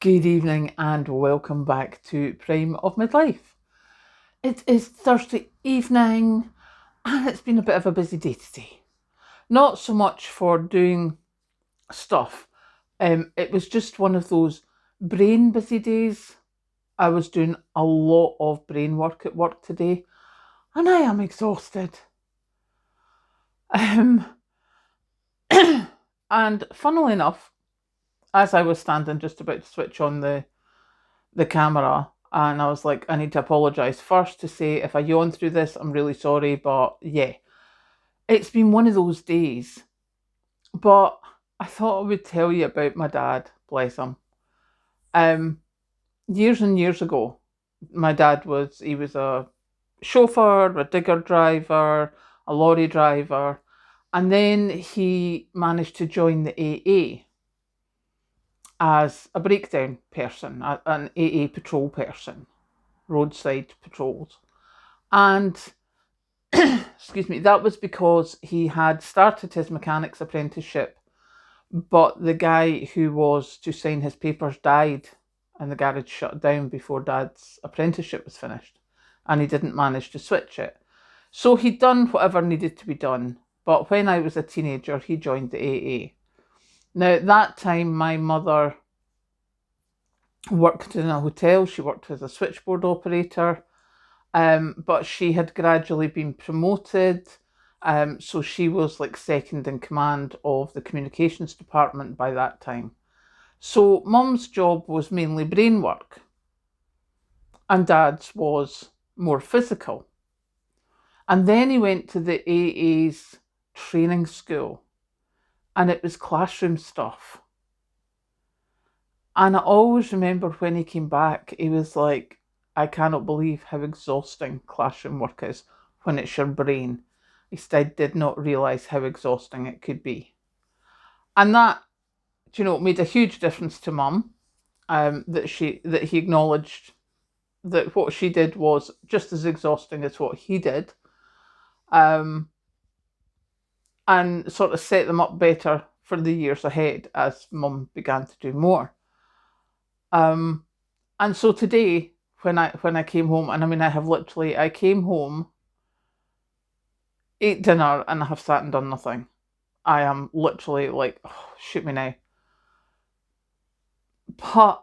Good evening and welcome back to Prime of Midlife. It is Thursday evening and it's been a bit of a busy day today. Not so much for doing stuff. It was just one of those brain busy days. I was doing a lot of brain work at work today and I am exhausted. Um, and funnily enough, as I was standing just about to switch on the camera, and I was like, I need to apologise first to say if I yawn through this, I'm really sorry, but yeah, it's been one of those days. But I thought I would tell you about my dad, bless him. Um, Years and years ago, my dad he was a chauffeur, a digger driver, a lorry driver, and then he managed to join the AA as a breakdown person, an AA patrol person, roadside patrols. And excuse me, that was because he had started his mechanic's apprenticeship, but the guy who was to sign his papers died and the garage shut down before Dad's apprenticeship was finished, and he didn't manage to switch it. So he'd done whatever needed to be done, but when I was a teenager, he joined the AA. Now, at that time, my mother worked in a hotel. She worked as a switchboard operator. But she had gradually been promoted. So she was like second in command of the communications department by that time. So mum's job was mainly brain work and dad's was more physical. And then he went to the AA's training school and it was classroom stuff. And I always remember when he came back, he was like, I cannot believe how exhausting classroom work is when it's your brain. He said I did not realise how exhausting it could be. And that, made a huge difference to mum, that he acknowledged that what she did was just as exhausting as what he did. And sort of set them up better for the years ahead as mum began to do more. And so today, when I came home, and I mean, I came home, ate dinner, and I have sat and done nothing. I am literally like, oh, shoot me now. But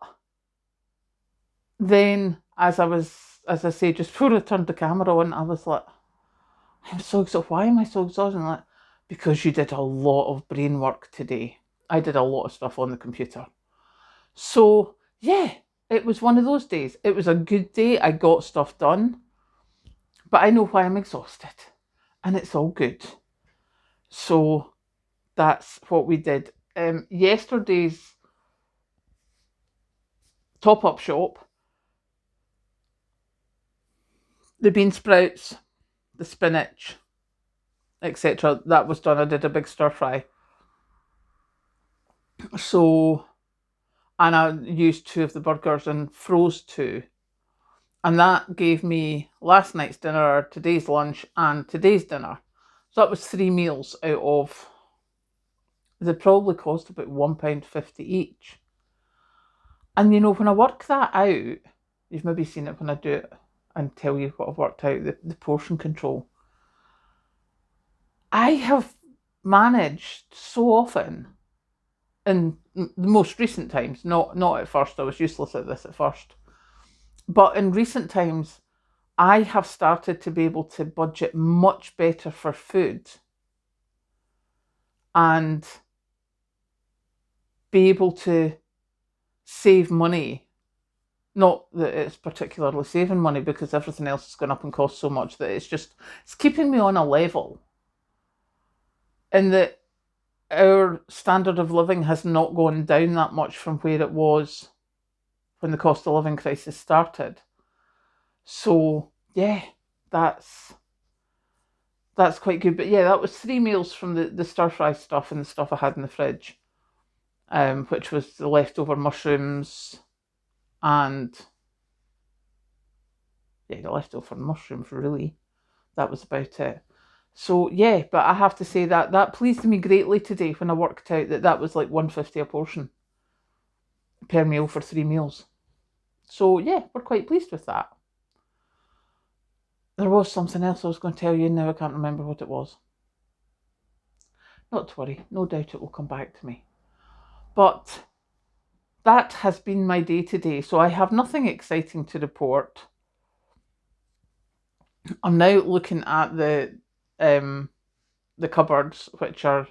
then, as I say, just before I turned the camera on, I was like, I'm so exhausted. Why am I so exhausted? Like, because you did a lot of brain work today. I did a lot of stuff on the computer. So, yeah, it was one of those days. It was a good day. I got stuff done. But I know why I'm exhausted. And it's all good. So, that's what we did. Yesterday's top-up shop, the bean sprouts, the spinach, etc. That was done. I did a big stir fry. So, and I used 2 of the burgers and froze 2. And that gave me last night's dinner, today's lunch, and today's dinner. So that was 3 meals out of, they probably cost about £1.50 each. And when I work that out, you've maybe seen it when I do it and tell you what I've worked out, the portion control. I have managed so often in the most recent times, not at first, I was useless at this at first, but in recent times, I have started to be able to budget much better for food and be able to save money. Not that it's particularly saving money because everything else has gone up and cost so much that it's keeping me on a level. And that our standard of living has not gone down that much from where it was when the cost of living crisis started. So yeah, that's quite good. But yeah, that was 3 meals from the stir fry stuff and the stuff I had in the fridge, which was the leftover mushrooms and the leftover mushrooms really. That was about it. So yeah, but I have to say that pleased me greatly today when I worked out that was like £1.50 a portion. per meal for 3 meals. So yeah, we're quite pleased with that. There was something else I was going to tell you, now I can't remember what it was. Not to worry, no doubt it will come back to me. But that has been my day today, so I have nothing exciting to report. I'm now looking at the cupboards, which are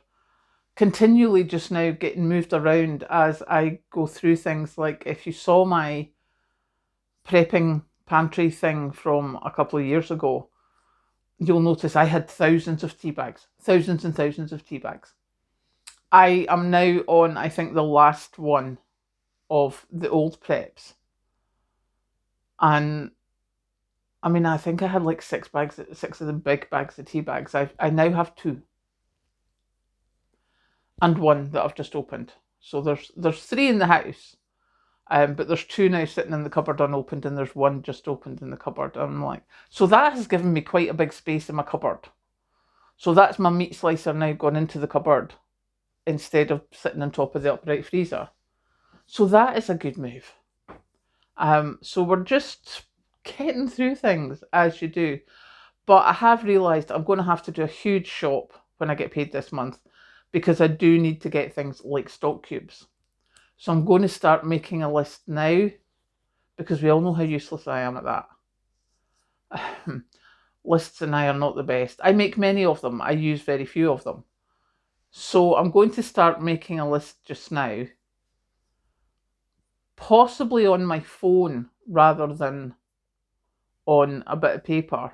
continually just now getting moved around as I go through things. Like if you saw my prepping pantry thing from a couple of years ago, you'll notice I had thousands of tea bags, thousands and thousands of tea bags. I am now on, I think, the last one of the old preps. And I mean, I think I had like 6 of the big bags of tea bags. I now have 2. And 1 that I've just opened. So there's 3 in the house. But there's 2 now sitting in the cupboard unopened, and there's 1 just opened in the cupboard. I'm like, so that has given me quite a big space in my cupboard. So that's my meat slicer now gone into the cupboard instead of sitting on top of the upright freezer. So that is a good move. So we're just getting through things as you do. But I have realised I'm going to have to do a huge shop when I get paid this month, because I do need to get things like stock cubes. So I'm going to start making a list now, because we all know how useless I am at that. Lists and I are not the best. I make many of them. I use very few of them. So I'm going to start making a list just now, possibly on my phone rather than on a bit of paper.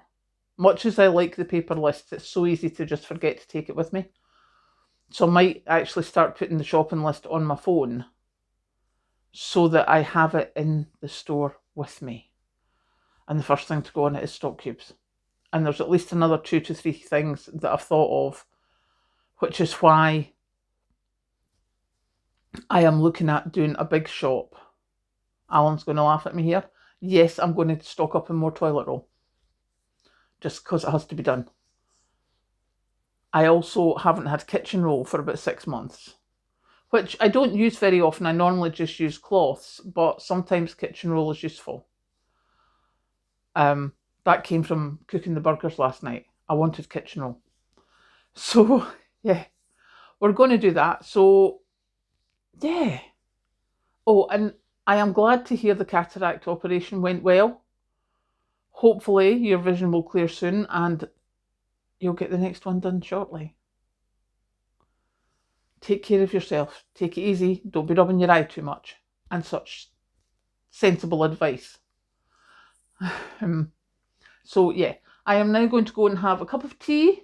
Much as I like the paper lists, it's so easy to just forget to take it with me. So I might actually start putting the shopping list on my phone so that I have it in the store with me. And the first thing to go on it is stock cubes. And there's at least another 2 to 3 things that I've thought of, which is why I am looking at doing a big shop. Alan's going to laugh at me here. Yes, I'm going to stock up on more toilet roll, just because it has to be done. I also haven't had kitchen roll for about 6 months, which I don't use very often. I normally just use cloths, but sometimes kitchen roll is useful. That came from cooking the burgers last night. I wanted kitchen roll. So, yeah, we're going to do that. So, yeah. Oh, and I am glad to hear the cataract operation went well. Hopefully your vision will clear soon and you'll get the next one done shortly. Take care of yourself. Take it easy. Don't be rubbing your eye too much. And such sensible advice. So yeah, I am now going to go and have a cup of tea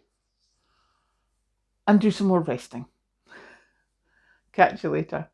and do some more resting. Catch you later.